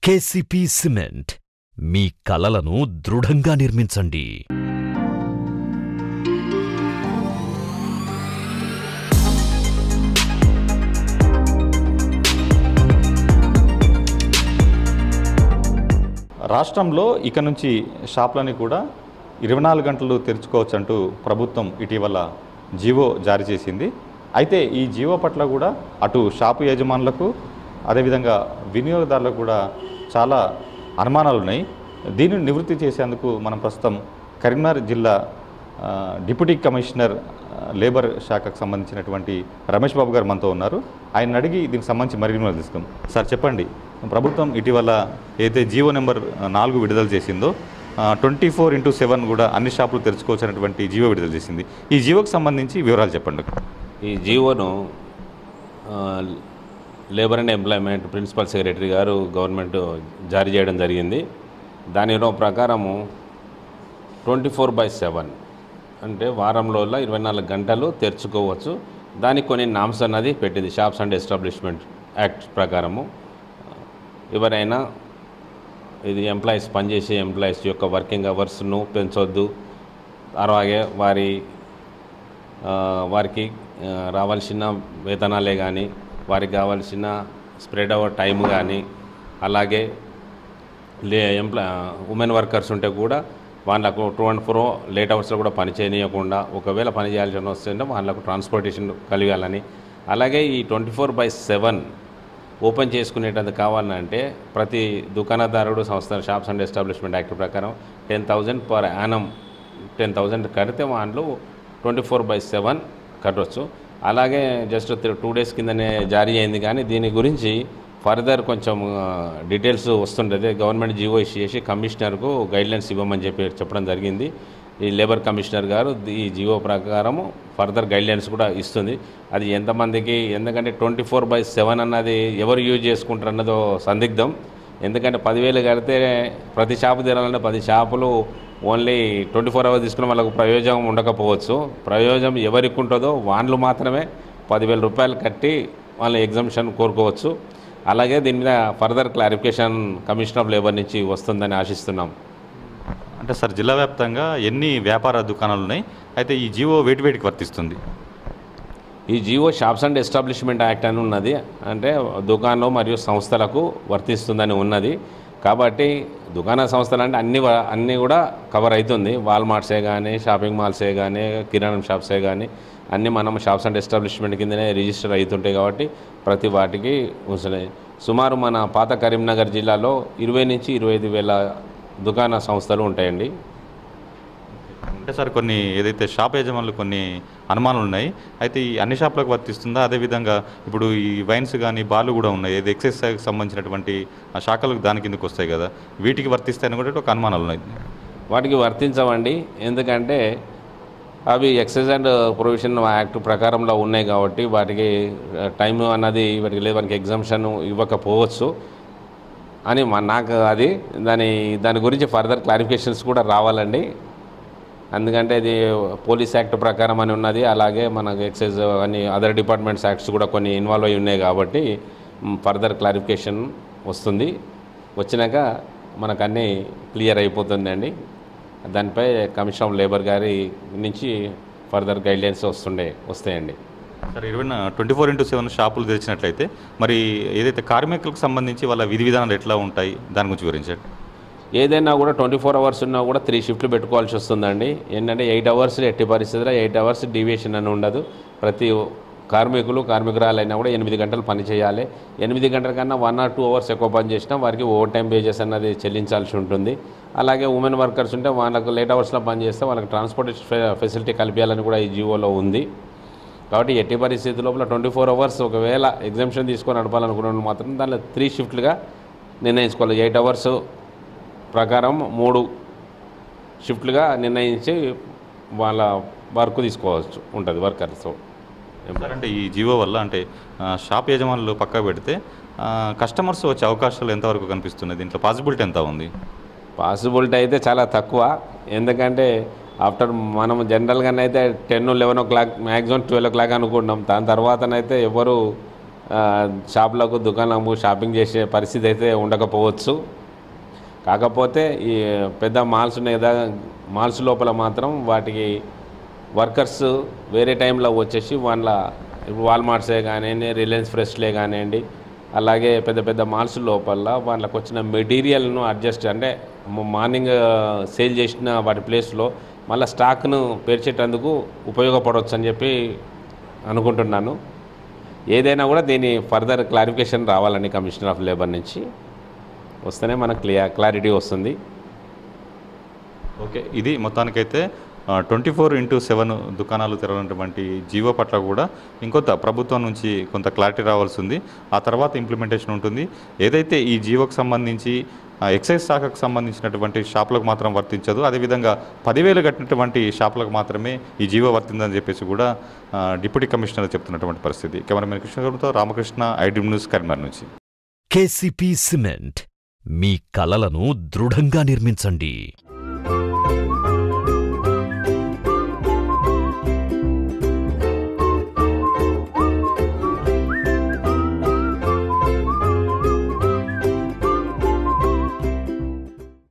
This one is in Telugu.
కేసీపీ సిమెంట్ మీ కలలను దృఢంగా నిర్మించండి. రాష్ట్రంలో ఇక నుంచి షాపులని కూడా 24 గంటలు తెరుచుకోవచ్చంటూ ప్రభుత్వం ఇటీవల జీవో జారీ చేసింది. అయితే ఈ జీవో పట్ల కూడా అటు షాపు యజమానులకు అదేవిధంగా వినియోగదారులకు కూడా చాలా అనుమానాలు ఉన్నాయి. దీనిని నివృత్తి చేసేందుకు మనం ప్రస్తుతం కరీంనగర్ జిల్లా డిప్యూటీ కమిషనర్ లేబర్ శాఖకు సంబంధించినటువంటి రమేష్ బాబు గారు మనతో ఉన్నారు. ఆయన అడిగి దీనికి సంబంధించి మరిన్ని తీసుకుందాం. సార్ చెప్పండి, ప్రభుత్వం ఇటీవల ఏదైతే జీవో నెంబర్ 4 విడుదల చేసిందో 24/7 కూడా అన్ని షాపులు తెరుచుకోవచ్చినటువంటి జీవో విడుదల చేసింది. ఈ జీవోకి సంబంధించి వివరాలు చెప్పండి. ఈ జీవోను labour and employment principal secretary గారు గవర్నమెంట్ జారీ చేయడం జరిగింది. దాని ప్రకారము 24/7 అంటే వారంలో 24 గంటలు తెరుచుకోవచ్చు. దానికి కొన్ని నామ్స్ అన్నది పెట్టింది. షాప్స్ అండ్ ఎస్టాబ్లిష్మెంట్ యాక్ట్ ప్రకారము ఎవరైనా ఇది ఎంప్లాయీస్ పనిచేసే ఎంప్లాయీస్ యొక్క వర్కింగ్ అవర్స్ను పెంచొద్దు, అలాగే వారికి రావాల్సిన వేతనాలే కానీ వారికి కావాల్సిన స్ప్రెడ్ అవర్ టైం కానీ అలాగే ఉమెన్ వర్కర్స్ ఉంటే కూడా వాళ్ళకు 24 లేట్ అవర్స్లో కూడా పని చేయనీయకుండా ఒకవేళ పని చేయాల్సి వస్తుంటే వాళ్ళకు ట్రాన్స్పోర్టేషన్ కలిగాలని, అలాగే ఈ 24/7 ఓపెన్ చేసుకునేటందుకు కావాలంటే ప్రతి దుకాణదారుడు సంస్థ షాప్స్ అండ్ ఎస్టాబ్లిష్మెంట్ యాక్ట్ ప్రకారం 10,000 పర్ యానం 10,000 కడితే వాళ్ళు 24/7 కట్టవచ్చు. అలాగే జస్ట్ 2 డేస్ కిందనే జారీ అయింది. కానీ దీని గురించి ఫర్దర్ కొంచెం డీటెయిల్స్ వస్తుంటుంది. గవర్నమెంట్ జీవో ఇష్యూ చేసి కమిషనర్కు గైడ్లైన్స్ ఇవ్వమని చెప్పడం జరిగింది. ఈ లేబర్ కమిషనర్ గారు ఈ జీవో ప్రకారము ఫర్దర్ గైడ్లైన్స్ కూడా ఇస్తుంది. అది ఎంతమందికి, ఎందుకంటే 24/7 అన్నది ఎవరు యూజ్ చేసుకుంటారు అన్నదో సందిగ్ధం. ఎందుకంటే 10,000 కడితే ప్రతి షాపు తీరాలంటే 10 షాపులు ఓన్లీ 24 అవర్స్ తీసుకున్న వాళ్ళకు ప్రయోజనం ఉండకపోవచ్చు. ప్రయోజనం ఎవరికి ఉంటుందో వాళ్ళు మాత్రమే 10,000 రూపాయలు కట్టి వాళ్ళ ఎగ్జామ్షన్ కోరుకోవచ్చు. అలాగే దీని మీద further clarification commission of labour నుంచి వస్తుందని ఆశిస్తున్నాం. అంటే సార్, జిల్లా వ్యాప్తంగా ఎన్ని వ్యాపార దుకాణాలు ఉన్నాయి? అయితే ఈ జీవో వేటికి వర్తిస్తుంది? ఈ GO shops and establishment act అని ఉన్నది, అంటే దుకాణాలు మరియు సంస్థలకు వర్తిస్తుందని ఉన్నది. కాబట్టి దుకాణ సంస్థలు అంటే అన్నీ కూడా కవర్ అవుతుంది. వాల్మార్ట్సే కానీ, షాపింగ్ మాల్సే కానీ, కిరాణం షాప్సే కానీ అన్నీ మనం షాప్స్ అండ్ ఎస్టాబ్లిష్మెంట్ కిందనే రిజిస్టర్ అవుతుంటాయి. కాబట్టి ప్రతి వాటికి వస్తున్నాయి. సుమారు మన పాత కరీంనగర్ జిల్లాలో 20 నుంచి 25 వేల దుకాణ సంస్థలు ఉంటాయండి. అంటే సార్, కొన్ని ఏదైతే షాప్ యజమానులు కొన్ని అనుమానాలు ఉన్నాయి. అయితే ఈ అన్ని షాపులకు వర్తిస్తుందా? అదేవిధంగా ఇప్పుడు ఈ వైన్స్ కానీ బార్లు కూడా ఉన్నాయి, ఏది ఎక్సైజ్కి సంబంధించినటువంటి శాఖలకు దాని కిందకు వస్తాయి కదా, వీటికి వర్తిస్తాయని కూడా ఒక అనుమానాలు ఉన్నాయి. వాటికి వర్తించవండి. ఎందుకంటే అవి ఎక్సైజ్ అండ్ ప్రొవిషన్ యాక్ట్ ప్రకారంలో ఉన్నాయి కాబట్టి వాటికి టైం అన్నది వాటికి ఎగ్జామ్షన్ ఇవ్వకపోవచ్చు అని నాకు అది దాని గురించి ఫర్దర్ క్లారిఫికేషన్స్ కూడా రావాలండి. ఎందుకంటే ఇది పోలీస్ యాక్ట్ ప్రకారం అని ఉన్నది. అలాగే మనకు ఎక్సైజ్ అని అదర్ డిపార్ట్మెంట్స్ యాక్ట్స్ కూడా కొన్ని ఇన్వాల్వ్ అయి ఉన్నాయి. కాబట్టి ఫర్దర్ క్లారిఫికేషన్ వస్తుంది. వచ్చినాక మనకు అన్నీ క్లియర్ అయిపోతుందండి. దానిపై కమిషన్ ఆఫ్ లేబర్ గారి నుంచి ఫర్దర్ గైడ్లైన్స్ వస్తాయండి. సార్, 24/7 షాపులు తెరిచినట్లయితే మరి ఏదైతే కార్మికులకు సంబంధించి వాళ్ళ విధి విధానాలు ఎట్లా ఉంటాయి దాని గురించి వివరించండి. ఏదైనా కూడా 24 అవర్స్ ఉన్నా కూడా 3 షిఫ్ట్లు పెట్టుకోవాల్సి వస్తుందండి. ఏంటంటే 8 అవర్స్ ఎట్టి పరిస్థితుల్లో 8 అవర్స్ డీవియేషన్ అని ఉండదు. ప్రతి కార్మికురాలైనా కూడా 8 గంటలు పని చేయాలి. 8 గంటల కన్నా 1 or 2 అవర్స్ ఎక్కువ పని చేసినా వారికి ఓవర్ టైం వేజెస్ అన్నది చెల్లించాల్సి ఉంటుంది. అలాగే ఉమెన్ వర్కర్స్ ఉంటే వాళ్ళకు లేట్ అవర్స్లో పని చేస్తే వాళ్ళకి ట్రాన్స్పోర్టేషన్ ఫెసిలిటీ కల్పించాలని కూడా ఈ జీవోలో ఉంది. కాబట్టి ఎట్టి పరిస్థితి లోపల 24 అవర్స్ ఒకవేళ ఎగ్జామ్షన్ తీసుకొని నడపాలనుకున్న మాత్రం దానిలో 3 షిఫ్ట్లుగా నిర్ణయించుకోవాలి. 8 అవర్స్ ప్రకారం 3 షిఫ్ట్లుగా నిర్ణయించి వాళ్ళ వర్క్ తీసుకోవచ్చు ఉంటుంది వర్కర్స్. అంటే ఈ జీవో వల్ల అంటే షాప్ యజమానులు పక్క పెడితే కస్టమర్స్ వచ్చే అవకాశాలు ఎంతవరకు కనిపిస్తున్నాయి? దీంట్లో పాసిబిలిటీ ఎంత ఉంది? పాసిబిలిటీ అయితే చాలా తక్కువ. ఎందుకంటే ఆఫ్టర్ మనం జనరల్గానైతే 10, 11 o'clock మ్యాక్సిమం 12 o'clock అనుకుంటున్నాం. దాని తర్వాతనైతే ఎవరు షాపులకు దుకాణాలకు షాపింగ్ చేసే పరిస్థితి అయితే ఉండకపోవచ్చు. కాకపోతే ఈ పెద్ద మాల్స్ ఉన్నాయి కదా, మాల్స్ లోపల మాత్రం వాటికి వర్కర్స్ వేరే టైంలో వచ్చేసి వాళ్ళ వాల్మార్ట్సే కానివ్వండి, రిలయన్స్ ఫ్రెష్లే కానివ్వండి, అలాగే పెద్ద పెద్ద మాల్స్ లోపల వాళ్ళకు వచ్చిన మెటీరియల్ను అడ్జస్ట్ అంటే మార్నింగ్ సేల్ చేసిన వాటి ప్లేస్లో మళ్ళీ స్టాక్ను పేర్చేటందుకు ఉపయోగపడవచ్చు అని చెప్పి అనుకుంటున్నాను. ఏదైనా కూడా దీని ఫర్దర్ క్లారిఫికేషన్ రావాలని కమిషనర్ ఆఫ్ లేబర్ నుంచి వస్తేనే మనకు క్లారిటీ వస్తుంది. ఓకే, ఇది మొత్తానికైతే 24/7 దుకాణాలు తెరవనటువంటి జీవో పట్ల కూడా ఇంకొంత ప్రభుత్వం నుంచి కొంత క్లారిటీ రావాల్సి ఉంది. ఆ తర్వాత ఇంప్లిమెంటేషన్ ఉంటుంది. ఏదైతే ఈ జీవోకు సంబంధించి ఎక్సైజ్ శాఖకు సంబంధించినటువంటి షాపులకు మాత్రం వర్తించదు, అదేవిధంగా 10,000 కట్టినటువంటి షాపులకు మాత్రమే ఈ జీవో వర్తిందని చెప్పేసి కూడా డిప్యూటీ కమిషనర్ చెప్తున్నటువంటి పరిస్థితి. కెమెరామెన్ కృష్ణ గారితో రామకృష్ణ, ఐడ్రీమ్ న్యూస్, కరీంనగర్ నుంచి. కేసీపీ సిమెంట్, మీ కలలను దృఢంగా నిర్మించండి.